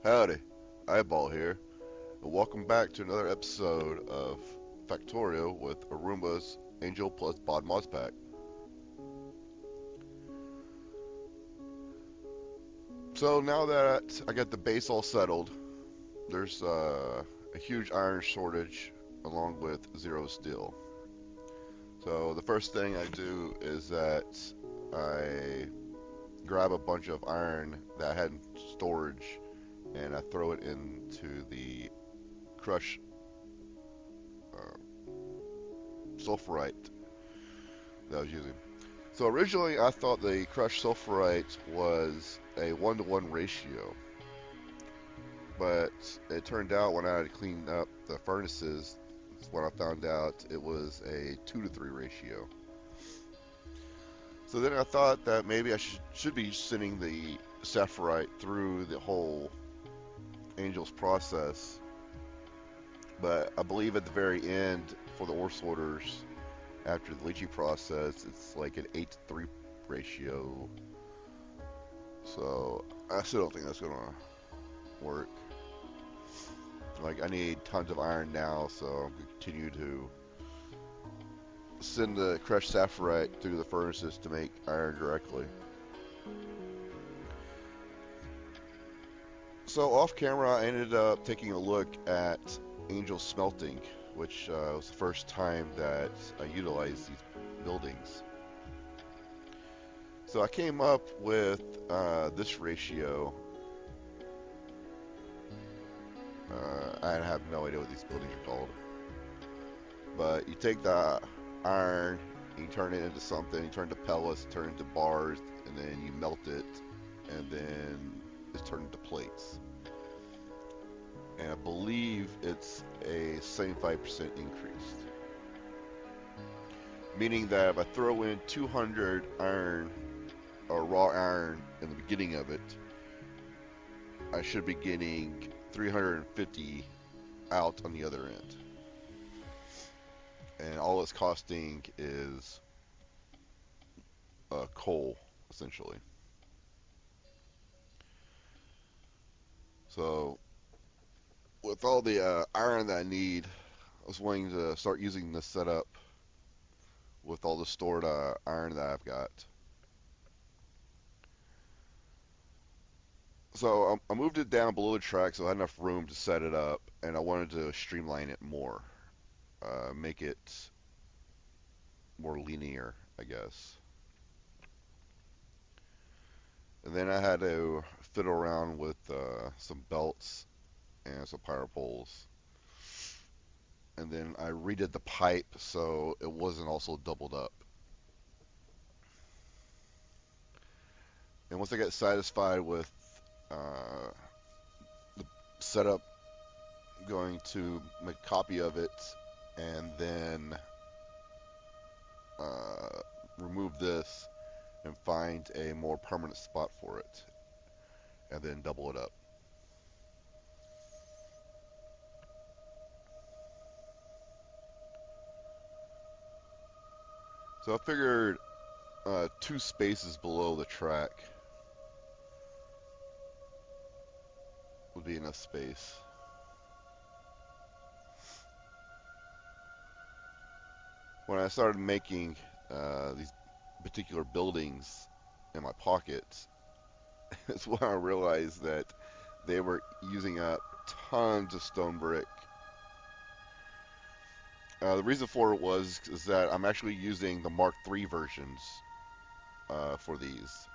Howdy, Ayebawl here, and welcome back to another episode of Factorio with Arumba's Angel plus Bod Mods Pack. So now that I got the base all settled, there's a huge iron shortage along with zero steel. So the first thing I do is that I grab a bunch of iron that I had in storage and I throw it into the crush sulfurite that I was using. So originally I thought the crushed sulfurite was a 1-to-1 ratio, but it turned out when I had cleaned up the furnaces, when I found out it was a 2-to-3 ratio. So then I thought that maybe I should be sending the sapphirite through the whole Angel's process, but I believe at the very end for the ore sorters, after the leaching process, it's like an 8-to-3 ratio. So I still don't think that's gonna work. Like, I need tons of iron now, so I'm gonna continue to send the crushed sapphirite through the furnaces to make iron directly. So off camera, I ended up taking a look at Angel Smelting, which was the first time that I utilized these buildings. So I came up with this ratio. I have no idea what these buildings are called. But you take the iron, you turn it into something, you turn it to pellets, turn it into bars, and then you melt it, and then it's turned into plates. And I believe it's a 75% increase. Meaning that if I throw in 200 iron or raw iron in the beginning of it, I should be getting 350 out on the other end. And all it's costing is coal, essentially. So with all the iron that I need, I was wanting to start using this setup with all the stored iron that I've got. So I moved it down below the track so I had enough room to set it up, and I wanted to streamline it more, make it more linear, I guess. And then I had to fiddle around with some belts and some power poles. And then I redid the pipe so it wasn't also doubled up. And once I got satisfied with the setup, going to make a copy of it and then remove this and find a more permanent spot for it and then double it up. So I figured 2 spaces below the track would be enough space. When I started making these particular buildings in my pockets, it's when I realized that they were using up tons of stone brick. The reason for it is that I'm actually using the Mark III versions for these.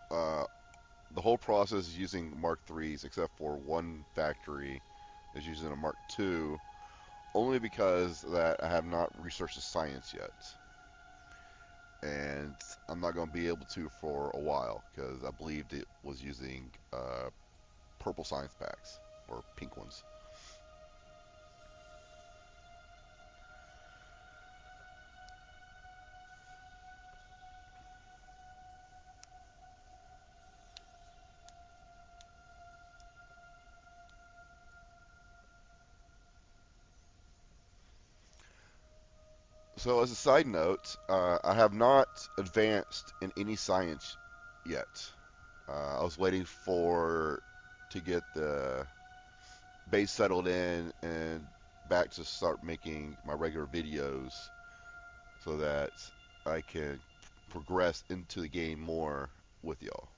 The whole process is using Mark IIIs, except for one factory is using a Mark II, only because that I have not researched the science yet. And I'm not going to be able to for a while, because I believed it was using purple science packs, or pink ones. So as a side note, I have not advanced in any science yet. I was waiting to get the base settled in and back to start making my regular videos so that I can progress into the game more with y'all.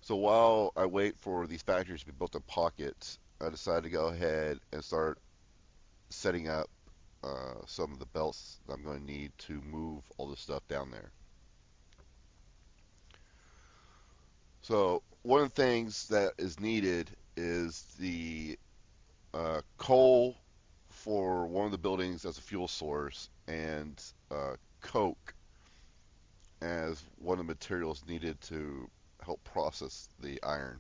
So while I wait for these factories to be built in pockets, I decided to go ahead and start setting up some of the belts that I'm going to need to move all this stuff down there. So one of the things that is needed is the coal for one of the buildings as a fuel source, and coke as one of the materials needed to help process the iron.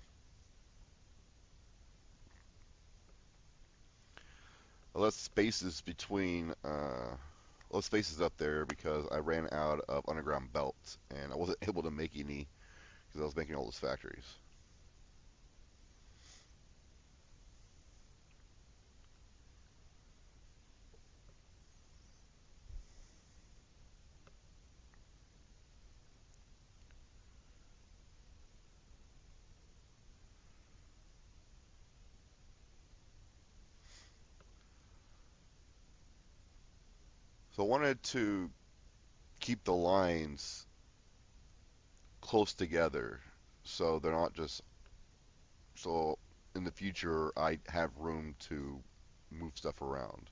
I left spaces between left spaces up there because I ran out of underground belts and I wasn't able to make any because I was making all those factories. So I wanted to keep the lines close together so they're not just so in the future I have room to move stuff around.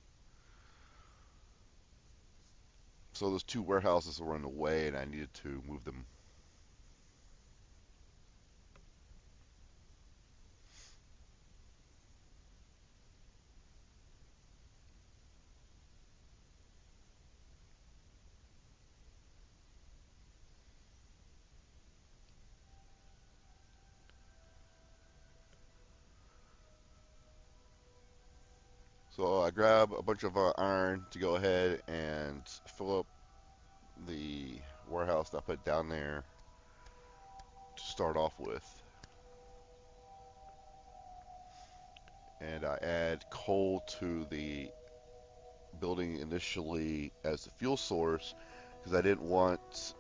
So those two warehouses were in the way and I needed to move them. So I grab a bunch of iron to go ahead and fill up the warehouse that I put down there to start off with. And I add coal to the building initially as a fuel source because I didn't want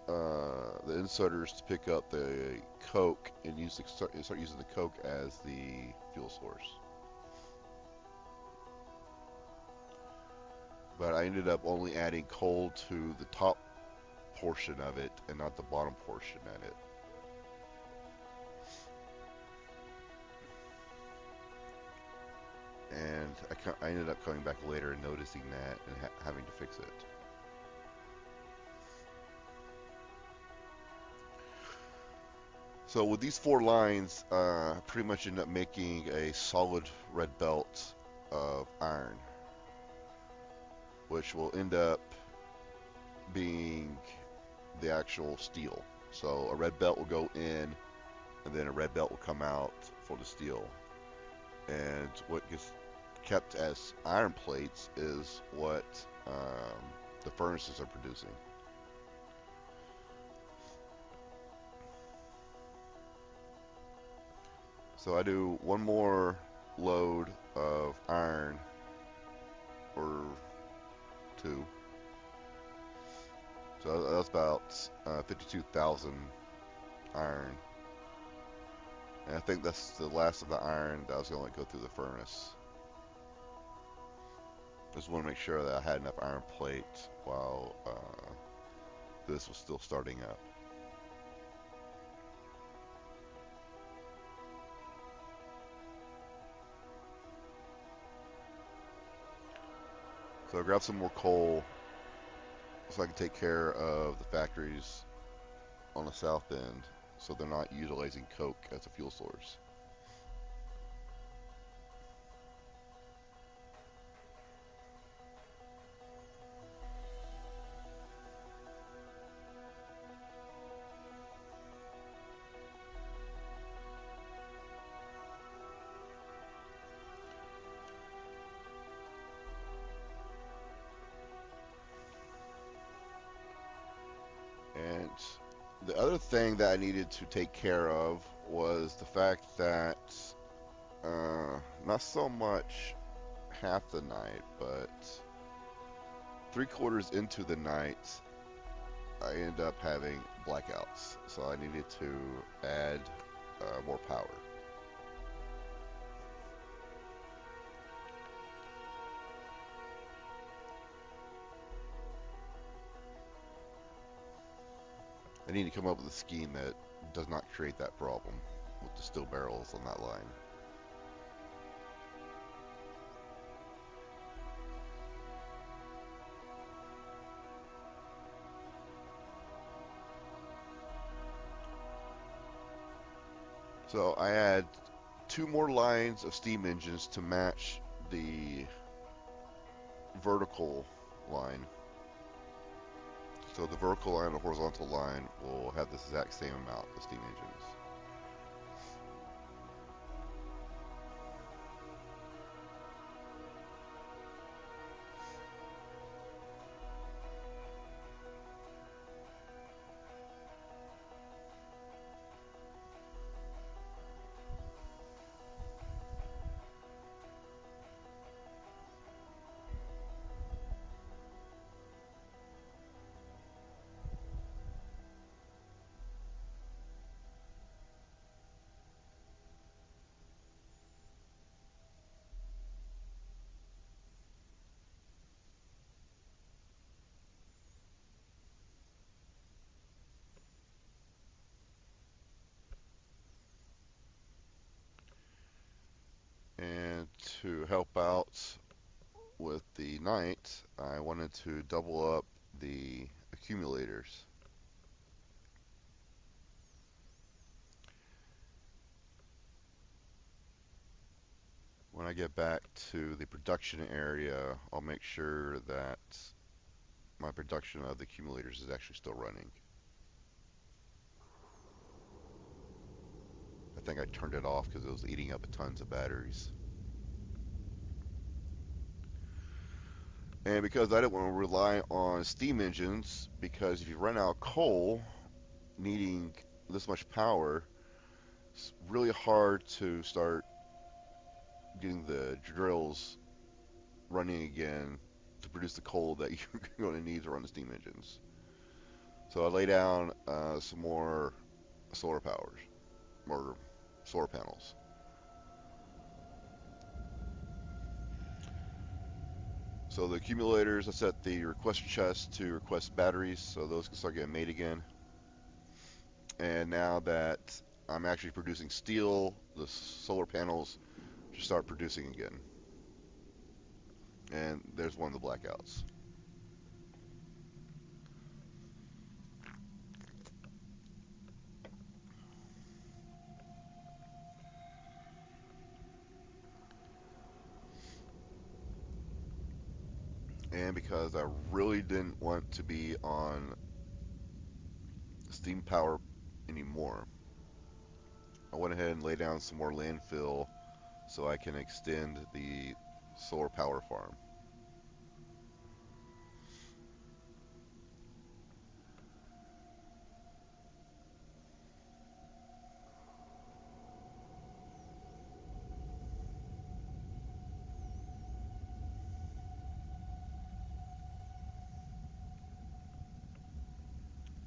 the inserters to pick up the coke and start using the coke as the fuel source. But I ended up only adding coal to the top portion of it and not the bottom portion of it. And I ended up coming back later and noticing that and having to fix it. So with these 4 lines, I pretty much end up making a solid red belt of iron, which will end up being the actual steel. So a red belt will go in, and then a red belt will come out for the steel. And what gets kept as iron plates is what the furnaces are producing. So I do one more load of iron, or 2. So that's about 52,000 iron. And I think that's the last of the iron that I was going to go through the furnace. Just want to make sure that I had enough iron plate while this was still starting up. So I grabbed some more coal so I can take care of the factories on the south end so they're not utilizing coke as a fuel source. And The other thing that I needed to take care of was the fact that not so much half the night, but 3/4 into the night, I end up having blackouts. So I needed to add more power. I need to come up with a scheme that does not create that problem with the still barrels on that line. So I add 2 more lines of steam engines to match the vertical line. So the vertical line and the horizontal line will have this exact same amount of steam engines. And to help out with the night, I wanted to double up the accumulators. When I get back to the production area, I'll make sure that my production of the accumulators is actually still running. I think I turned it off because it was eating up tons of batteries. And because I didn't want to rely on steam engines, because if you run out of coal needing this much power, it's really hard to start getting the drills running again to produce the coal that you're going to need to run the steam engines. So I lay down some more solar powers, or solar panels. So the accumulators, I set the request chest to request batteries, so those can start getting made again. And now that I'm actually producing steel, the solar panels should start producing again. And there's one of the blackouts. And because I really didn't want to be on steam power anymore, I went ahead and laid down some more landfill so I can extend the solar power farm.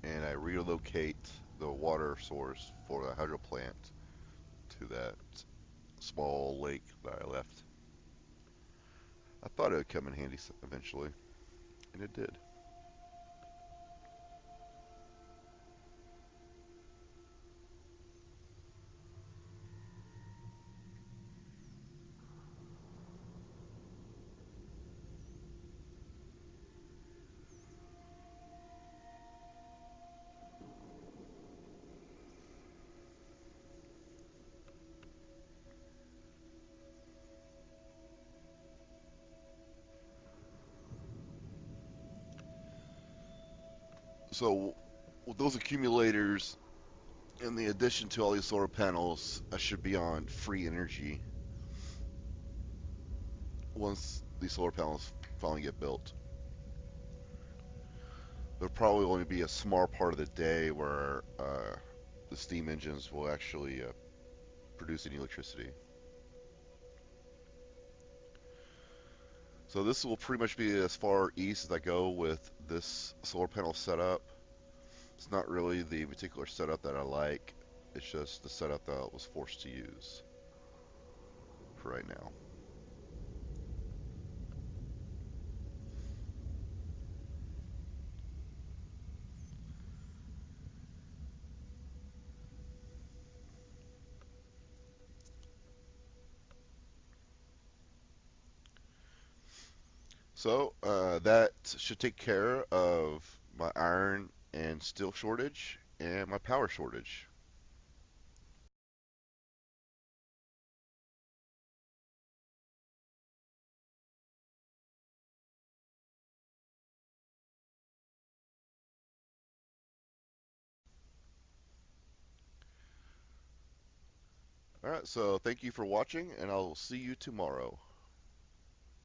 And I relocate the water source for the hydro plant to that small lake that I left. I thought it would come in handy eventually, and it did. So with those accumulators, in the addition to all these solar panels, I should be on free energy once these solar panels finally get built. there'll probably only be a small part of the day where the steam engines will actually produce any electricity. So this will pretty much be as far east as I go with this solar panel setup. It's not really the particular setup that I like. It's just the setup that I was forced to use for right now. So that should take care of my iron and steel shortage and my power shortage. All right, so thank you for watching, and I'll see you tomorrow.